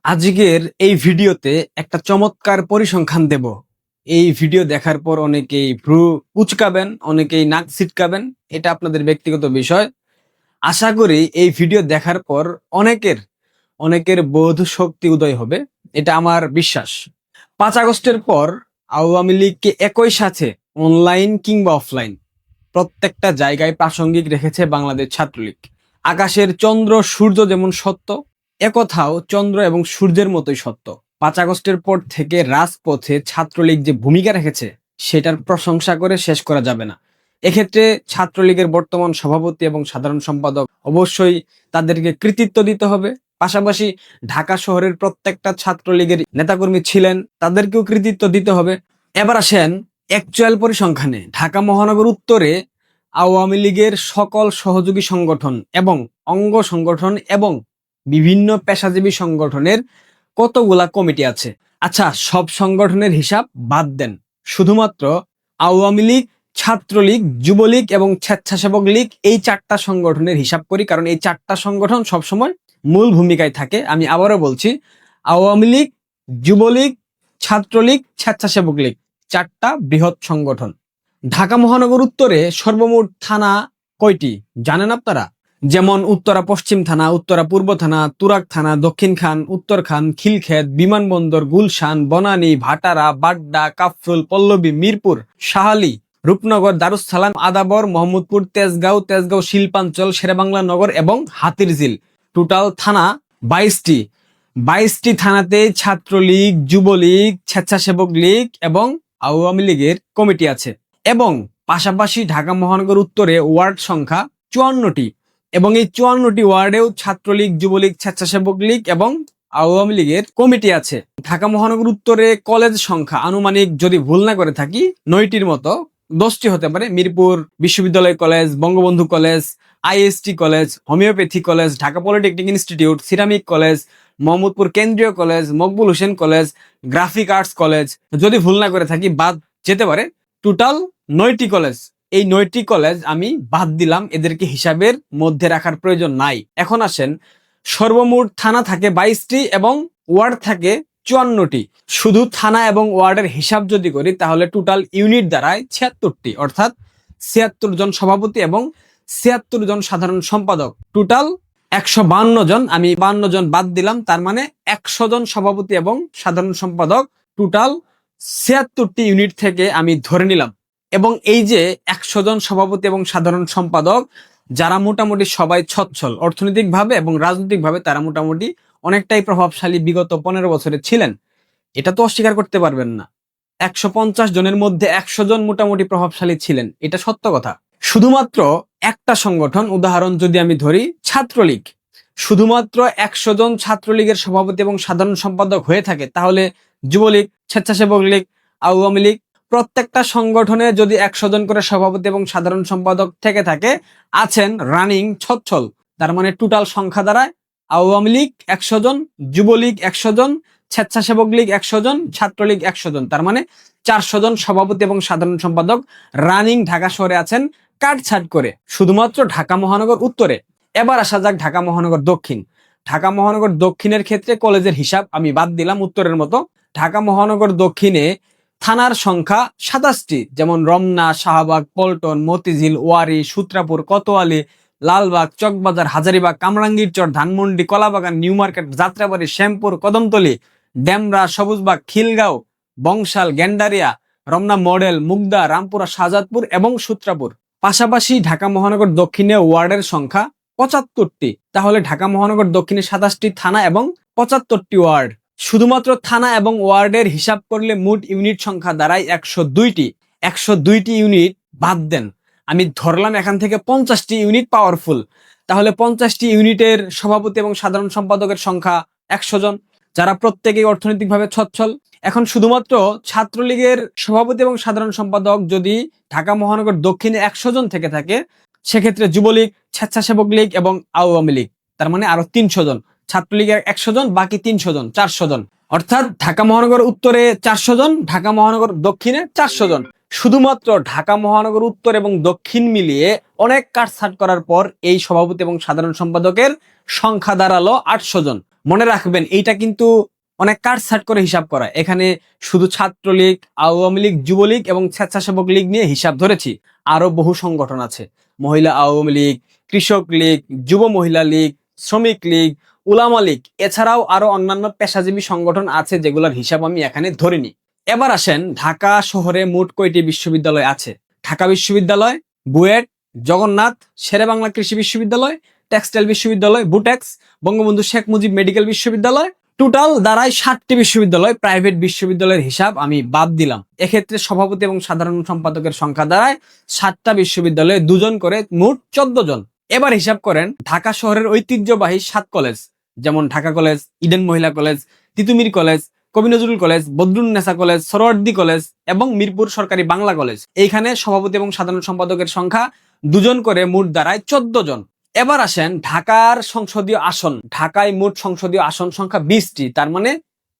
আজকের এই ভিডিওতে একটা চমৎকার পরিসংখ্যান দেব। এই ভিডিও দেখার পর অনেকেই ভ্রু কুঁচকাবেন, অনেকেই নাক ছিটকাবেন, এটা আপনাদের ব্যক্তিগত বিষয়। আশা করি এই ভিডিও দেখার পর অনেকের অনেকের বোধ শক্তি উদয় হবে, এটা আমার বিশ্বাস। 5 আগস্টের পর আওয়ামী লীগকে একই সাথে অনলাইন কিংবা অফলাইন প্রত্যেকটা জায়গায় প্রাসঙ্গিক রেখেছে বাংলাদেশ ছাত্রলীগ। আকাশের চন্দ্র সূর্য যেমন সত্য, একথাও চন্দ্র এবং সূর্যের মতোই সত্য। 5 আগস্টের পর থেকে রাজপথে ছাত্রলীগ যে ভূমিকা রেখেছে সেটার প্রশংসা করে শেষ করা যাবে না। এক্ষেত্রে ছাত্রলীগের বর্তমান সভাপতি এবং সাধারণ সম্পাদক অবশ্যই তাদেরকে কৃতিত্ব দিতে হবে। পাশাপাশি ঢাকা শহরের প্রত্যেকটা ছাত্রলীগের নেতাকর্মী ছিলেন, তাদেরকেও কৃতিত্ব দিতে হবে। এবার আসেন অ্যাকচুয়াল পরিসংখ্যানে। ঢাকা মহানগর উত্তরে আওয়ামী লীগের সকল সহযোগী সংগঠন এবং অঙ্গ সংগঠন এবং বিভিন্ন পেশাজীবী সংগঠনের কতগুলা কমিটি আছে? আচ্ছা, সব সংগঠনের হিসাব বাদ দেন, শুধুমাত্র আওয়ামী লীগ, ছাত্রলীগ, যুবলীগ এবং স্বেচ্ছাসেবক লীগ, এই 4টা সংগঠনের হিসাব করি, কারণ এই 4টা সংগঠন সবসময় মূল ভূমিকায় থাকে। আমি আবারও বলছি, আওয়ামী লীগ, যুবলীগ, ছাত্রলীগ, স্বেচ্ছাসেবক লীগ, 4টা বৃহৎ সংগঠন। ঢাকা মহানগর উত্তরে সর্বমোট থানা কয়টি জানেন আপনারা? যেমন উত্তরা পশ্চিম থানা, উত্তরা পূর্ব থানা, তুরাগ থানা, দক্ষিণ খান, উত্তর খান, খিলক্ষেত, বিমানবন্দর, গুলশান, বনানী, ভাটারা, বাড্ডা, কাফরুল, পল্লবী, মিরপুর, শাহালি, রূপনগর, দারুসালাম, আদাবর, মোহাম্মদপুর, তেজগাঁও শিল্পাঞ্চল, শেরেবাংলা নগর এবং হাতিরঝিল। টোটাল থানা 22টি। 22টি থানাতে ছাত্রলীগ, যুবলীগ, স্বেচ্ছাসেবক লীগ এবং আওয়ামী লীগের কমিটি আছে। এবং পাশাপাশি ঢাকা মহানগর উত্তরে ওয়ার্ড সংখ্যা 54টি এবং এই 54টি ওয়ার্ডেও ছাত্রলীগ, যুবলীগ, স্বেচ্ছাসেবক লীগ এবং আওয়ামী লীগের কমিটি আছে। ঢাকা মহানগর উত্তরে কলেজ সংখ্যা আনুমানিক, যদি ভুল না করে থাকি, 9টির মতো, 10টি হতে পারে। মিরপুর বিশ্ববিদ্যালয় college, Bangabandhu college, IST college, homeopathy college, Dhaka polytechnic institute, ceramic college, Mohammadpur কেন্দ্রীয় college, Maqbul Hossain college, graphic arts college, যদি ভুল না করে থাকি বাদ যেতে পারে। টোটাল 9টি কলেজ। এই 9টি কলেজ আমি বাদ দিলাম, এদেরকে হিসাবের মধ্যে রাখার প্রয়োজন নাই। এখন আসেন, সর্বমোট থানা থাকে 22টি এবং ওয়ার্ড থাকে 54টি। শুধু থানা এবং ওয়ার্ডের হিসাব যদি করি তাহলে টোটাল ইউনিট দাঁড়ায় 76টি, অর্থাৎ 76 জন সভাপতি এবং 76 জন সাধারণ সম্পাদক। টোটাল 152 জন, আমি 52 জন বাদ দিলাম, তার মানে 100 জন সভাপতি এবং সাধারণ সম্পাদক টোটাল 76টি ইউনিট থেকে আমি ধরে নিলাম। এবং এই যে 100 জন সভাপতি এবং সাধারণ সম্পাদক, যারা মোটামুটি সবাই সচ্ছল অর্থনৈতিকভাবে এবং রাজনৈতিকভাবে, তারা মোটামুটি অনেকটাই প্রভাবশালী বিগত 15 বছরে ছিলেন, এটা তো অস্বীকার করতে পারবেন না। 150 জনের মধ্যে 100 জন মোটামুটি প্রভাবশালী ছিলেন, এটা সত্য কথা। শুধুমাত্র একটা সংগঠন, উদাহরণ যদি আমি ধরি ছাত্রলীগ, শুধুমাত্র 100 জন ছাত্রলীগের সভাপতি এবং সাধারণ সম্পাদক হয়ে থাকে, তাহলে যুবলীগ, স্বেচ্ছাসেবক লীগ, আওয়ামী লীগ, প্রত্যেকটা সংগঠনে যদি 100 জন করে সভাপতি এবং সাধারণ সম্পাদক থেকে থাকে, আছেন রানিং সচ্ছল, তার মানে টোটাল সংখ্যা দাঁড়ায় আওয়ামী লীগ 100 জন, যুবলীগ 100 জন, স্বেচ্ছাসেবক লীগ 100 জন, ছাত্রলীগ 100 জন, তার মানে 400 জন সভাপতি এবং সাধারণ সম্পাদক রানিং ঢাকা শহরে আছেন, কাটছাট করে, শুধুমাত্র ঢাকা মহানগর উত্তরে। এবার আসা যাক ঢাকা মহানগর দক্ষিণ। ঢাকা মহানগর দক্ষিণের ক্ষেত্রে কলেজের হিসাব আমি বাদ দিলাম উত্তরের মতো। ঢাকা মহানগর দক্ষিণে থানার সংখ্যা 27টি, যেমন Ramna, Shahbag, Paltan, Motijheel, Wari, Sutrapur, Kotwali, Lalbagh, Chawkbazar, Hazaribagh, Kamrangirchar, Dhanmondi, Kalabagan, New Market, Jatrabari, Shyampur, Kadamtali, Demra, Sabujbagh, Khilgaon, Bangshal, Gendaria, Ramna model, Mugda, Rampura, Shahjadpur এবং সূত্রাপুর। পাশাপাশি ঢাকা মহানগর দক্ষিণে ওয়ার্ডের সংখ্যা 75টি। তাহলে ঢাকা মহানগর দক্ষিণে 27টি থানা এবং 75টি ওয়ার্ড। শুধুমাত্র থানা এবং ওয়ার্ডের হিসাব করলে মোট ইউনিট সংখ্যা দাঁড়ায় 102টি। 102টি ইউনিট বাদ দেন, আমি ধরলাম এখান থেকে 50টি ইউনিট পাওয়ারফুল, তাহলে 50টি ইউনিটের সভাপতি এবং সাধারণ সম্পাদকের সংখ্যা 100 জন, যারা প্রত্যেকেই অর্থনৈতিকভাবে সচ্ছল। এখন শুধুমাত্র ছাত্রলীগের সভাপতি এবং সাধারণ সম্পাদক যদি ঢাকা মহানগর দক্ষিণে 100 জন থেকে থাকে, সেক্ষেত্রে যুবলীগ, স্বেচ্ছাসেবক লীগ এবং আওয়ামী লীগ, তার মানে আরো 300 জন। ছাত্রলীগের 100 জন, বাকি 300 জন, 400 জন। অর্থাৎ ঢাকা মহানগর উত্তরে 400 জন, ঢাকা মহানগর দক্ষিণে 400 জন। শুধুমাত্র ঢাকা মহানগর উত্তর এবং দক্ষিণ মিলিয়ে অনেক কাটছাট করার পর এই সভাপতি এবং সাধারণ সম্পাদকের সংখ্যা দাঁড়ালো 800 জন। মনে রাখবেন এইটা কিন্তু অনেক কাটছাট করে হিসাব করা। এখানে শুধু ছাত্রলীগ, আওয়ামী লীগ, যুবলীগ এবং স্বেচ্ছাসেবক লীগ নিয়ে হিসাব ধরেছি। আরো বহু সংগঠন আছে, মহিলা আওয়ামী লীগ, কৃষক লীগ, যুব মহিলা লীগ, শ্রমিক লীগ, উলামা লীগ, এছাড়াও আরো অন্যান্য পেশাজীবী সংগঠন আছে যেগুলোর হিসাব আমি এখানে ধরিনি। এবার আসেন, ঢাকা শহরে মোট কয়টি বিশ্ববিদ্যালয় আছে? ঢাকা বিশ্ববিদ্যালয়, বুয়েট, জগন্নাথ, শেরেবাংলা কৃষি বিশ্ববিদ্যালয়, টেক্সটাইল বিশ্ববিদ্যালয়, বুটেক্স, বঙ্গবন্ধু শেখ মুজিব মেডিকেল বিশ্ববিদ্যালয়। টোটাল দাঁড়ায় 7টি বিশ্ববিদ্যালয়। প্রাইভেট বিশ্ববিদ্যালয়ের হিসাব আমি বাদ দিলাম। এক্ষেত্রে সভাপতি এবং সাধারণ সম্পাদকের সংখ্যা দাঁড়ায় 7টা বিশ্ববিদ্যালয়ে 2 জন করে, মোট 14 জন। এবার হিসাব করেন ঢাকা শহরের ঐতিহ্যবাহী 7 কলেজ, যেমন ঢাকা কলেজ, ইডেন মহিলা কলেজ, তিতুমির কলেজ, কবি Nazrul college, Badrunnesa college, Suhrawardy college এবং মিরপুর সরকারি বাংলা কলেজ। এইখানে সভাপতি এবং সাধারণ সম্পাদকের সংখ্যা 2 জন করে, মোট দাঁড়ায় 14 জন। এবার আসেন ঢাকার সংসদীয় আসন। ঢাকায় মোট সংসদীয় আসন সংখ্যা 20টি, তার মানে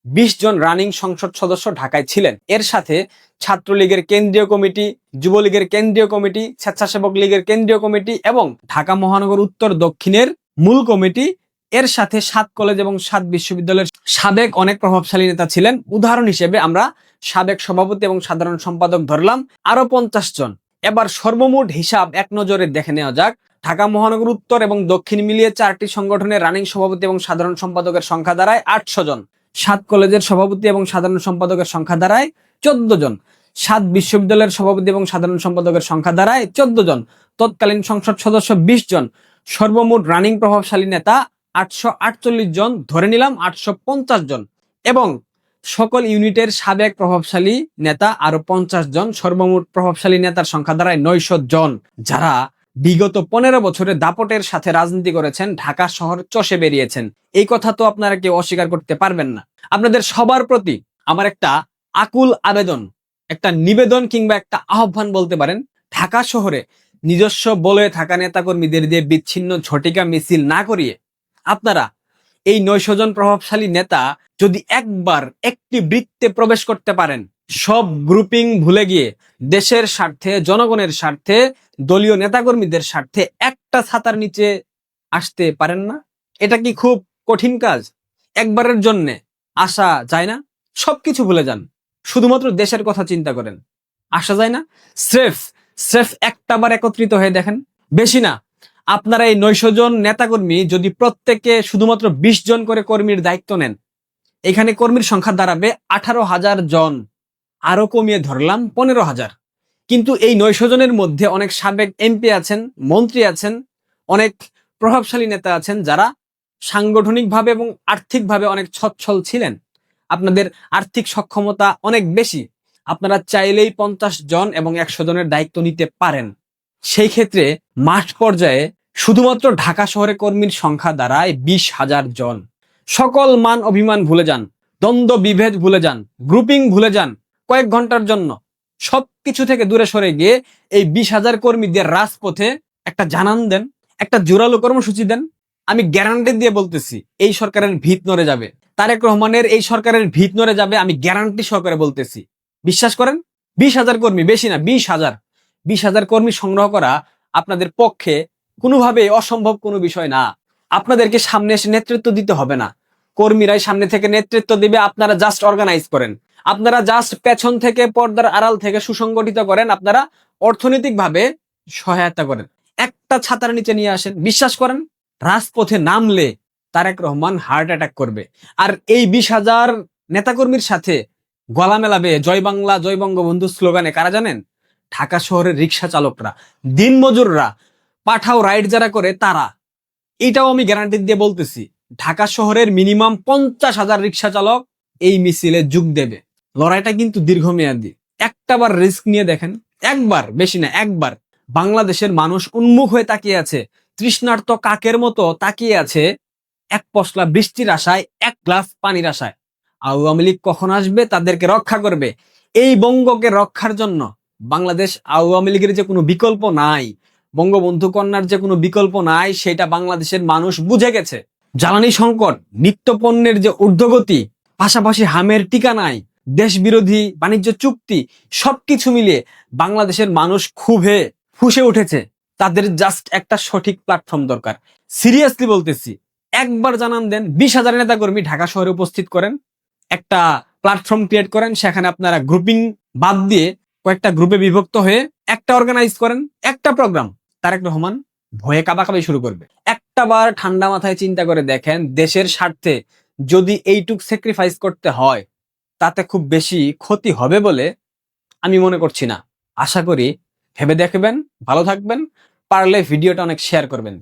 20 জন রানিং সংসদ সদস্য ঢাকায় ছিলেন। এর সাথে ছাত্রলীগের কেন্দ্রীয় কমিটি, যুবলীগের কেন্দ্রীয় কমিটি, স্বেচ্ছাসেবক লীগের কেন্দ্রীয় কমিটি এবং ঢাকা মহানগর উত্তর দক্ষিণের মূল কমিটি, এর সাথে 7 কলেজ এবং 7 বিশ্ববিদ্যালয়ের সাবেক অনেক প্রভাবশালী নেতা ছিলেন। উদাহরণ হিসেবে আমরা সাবেক সভাপতি এবং সাধারণ সম্পাদক ধরলাম, আরো 50 জন। এবার সর্বমোট হিসাব এক নজরে দেখে নেওয়া যাক। ঢাকা মহানগর উত্তর এবং দক্ষিণ মিলিয়ে 4টি সংগঠনের রানিং সভাপতি এবং সাধারণ সম্পাদকের সংখ্যা দাঁড়ায় 800 জন। 7 কলেজের সভাপতি এবং সাধারণ সম্পাদকের সংখ্যা দাঁড়ায় 14 জন। 7 বিশ্ববিদ্যালয়ের সভাপতি এবং সাধারণ সম্পাদকের সংখ্যা দাঁড়ায় 14 জন। তৎকালীন সংসদ সদস্য 20 জন। সর্বমোট রানিং প্রভাবশালী নেতা 848 জন, ধরে নিলাম 850 জন। এবং সকল ইউনিটের সাবেক প্রভাবশালী নেতা আরো 50 জন। সর্বমোট প্রভাবশালী নেতার সংখ্যা দাঁড়ায় 900 জন, যারা বিগত 15 বছরে দাপটের সাথে রাজনীতি করেছেন, ঢাকা শহর চষে বেরিয়েছেন। এই কথা তো আপনারা কেউ অস্বীকার করতে পারবেন না। আপনাদের সবার প্রতি আমার একটা আকুল আবেদন, একটা নিবেদন কিংবা একটা আহ্বান বলতে পারেন। ঢাকা শহরে নিজস্ব বলয়ে থাকা নেতাকর্মীদের দিয়ে বিচ্ছিন্ন ঝটিকা মিছিল না করিয়ে আপনারা এই 900 জন প্রভাবশালী নেতা যদি একবার একটি বৃত্তে প্রবেশ করতে পারেন, সব গ্রুপিং ভুলে গিয়ে দেশের স্বার্থে, জনগণের স্বার্থে, দলীয় নেতাকর্মীদের স্বার্থে একটা ছাতার নিচে আসতে পারেন না? এটা কি খুব কঠিন কাজ? একবারের জন্য আসা যায় না? সবকিছু ভুলে যান, শুধুমাত্র দেশের কথা চিন্তা করেন। আসা যায় না? স্রেফ স্রেফ একটা বার একত্রিত হয়ে দেখেন। বেশি না, আপনারা এই 900 জন নেতাকর্মী যদি প্রত্যেকে শুধুমাত্র 20 জন করে কর্মীর দায়িত্ব নেন, এখানে কর্মীর সংখ্যা দাঁড়াবে 18,000 জন। আরো কমিয়ে ধরলাম 15,000। কিন্তু এই 900 জনের মধ্যে অনেক সাবেক এমপি আছেন, মন্ত্রী আছেন, অনেক প্রভাবশালী নেতা আছেন যারা সাংগঠনিকভাবে এবং আর্থিকভাবে অনেক সচ্ছল ছিলেন। আপনাদের আর্থিক সক্ষমতা অনেক বেশি। আপনারা চাইলেই 50 জন এবং 100 জনের দায়িত্ব নিতে পারেন। সেই ক্ষেত্রে মাঠ পর্যায়ে শুধুমাত্র ঢাকা শহরে কর্মীর সংখ্যা দাঁড়ায় 20,000 জন। সকল মান অভিমান ভুলে যান, দ্বন্দ্ব বিভেদ ভুলে যান, গ্রুপিং ভুলে যান। কয়েক ঘন্টার জন্য সবকিছু থেকে দূরে সরে গিয়ে এই 20,000 কর্মীদের রাজপথে একটা জানান দেন, একটা জোরালো কর্মসূচি দেন। আমি গ্যারান্টি দিয়ে বলতেছি, এই সরকারের ভিত নড়ে যাবে। তারেক রহমানের এই সরকারের ভিত নড়ে যাবে, আমি গ্যারান্টি সহকারে বলতেছি। বিশ্বাস করেন। 20,000 কর্মী, বেশি না, 20,000। 20,000 কর্মী সংগ্রহ করা আপনাদের পক্ষে কোনোভাবে অসম্ভব কোনো বিষয় না। আপনাদেরকে সামনে এসে নেতৃত্ব দিতে হবে না, কর্মীরাই সামনে থেকে নেতৃত্ব দিবে। আপনারা জাস্ট অর্গানাইজ করেন, আপনারা জাস্ট পেছন থেকে, পর্দার আড়াল থেকে সুসংগঠিত করেন, আপনারা অর্থনৈতিকভাবে সহায়তা করেন, একটা ছাতার নিচে নিয়ে আসেন। বিশ্বাস করেন, রাজপথে নামলে তারেক রহমান হার্ট অ্যাটাক করবে। আর এই 20,000 নেতাকর্মীর সাথে গলা মেলাবে জয় বাংলা, জয় বঙ্গবন্ধু স্লোগানে কারা জানেন? ঢাকা শহরের রিক্সা চালকরা, দিনমজুররা, পাঠাও রাইড যারা করে তারা। এটাও আমি গ্যারান্টি দিয়ে বলতেছি, ঢাকা শহরের মিনিমাম 50,000 রিক্সা চালক এই মিছিলে যোগ দেবে। লড়াইটা কিন্তু দীর্ঘমেয়াদী। একটাবার রিস্ক নিয়ে দেখেন, একবার, বেশি না, একবার। বাংলাদেশের মানুষ উন্মুখ হয়ে তাকিয়ে আছে, তৃষ্ণার্ত কাকের মতো তাকিয়ে আছে এক পশলা বৃষ্টির আশায়, এক গ্লাস পানির আশায়। আওয়ামী লীগ কখন আসবে তাদেরকে রক্ষা করবে? এই বঙ্গকে রক্ষার জন্য বাংলাদেশ আওয়ামী লীগের যে কোনো বিকল্প নাই, বঙ্গবন্ধু কন্যার যে কোনো বিকল্প নাই, সেটা বাংলাদেশের মানুষ বুঝে গেছে। জ্বালানি সংকট, নিত্য পণ্যের যে ঊর্ধ্বগতি, পাশাপাশি হামের টিকা নাই, দেশ বিরোধী বাণিজ্য চুক্তি, সবকিছু মিলিয়ে বাংলাদেশের মানুষ ক্ষোভে ফুঁসে উঠেছে। তাদের জাস্ট একটা সঠিক প্ল্যাটফর্ম দরকার। সিরিয়াসলি বলতেছি, একবার জানান দেন, 20,000 নেতাকর্মী ঢাকা শহরে উপস্থিত করেন, একটা প্ল্যাটফর্ম ক্রিয়েট করেন, সেখানে আপনারা গ্রুপিং বাদ দিয়ে কয়েকটা গ্রুপে বিভক্ত হয়ে একটা অর্গানাইজ করেন, একটা প্রোগ্রাম, তারেক রহমান ভয়ে কাবাকাবি শুরু করবে। একটা বার ঠান্ডা মাথায় চিন্তা করে দেখেন, দেশের স্বার্থে যদি এইটুক স্যাক্রিফাইস করতে হয়, তাতে খুব বেশি ক্ষতি হবে বলে আমি মনে করছি না। আশা করি ভেবে দেখবেন, ভালো থাকবেন, পারলে ভিডিওটা অনেক শেয়ার করবেন।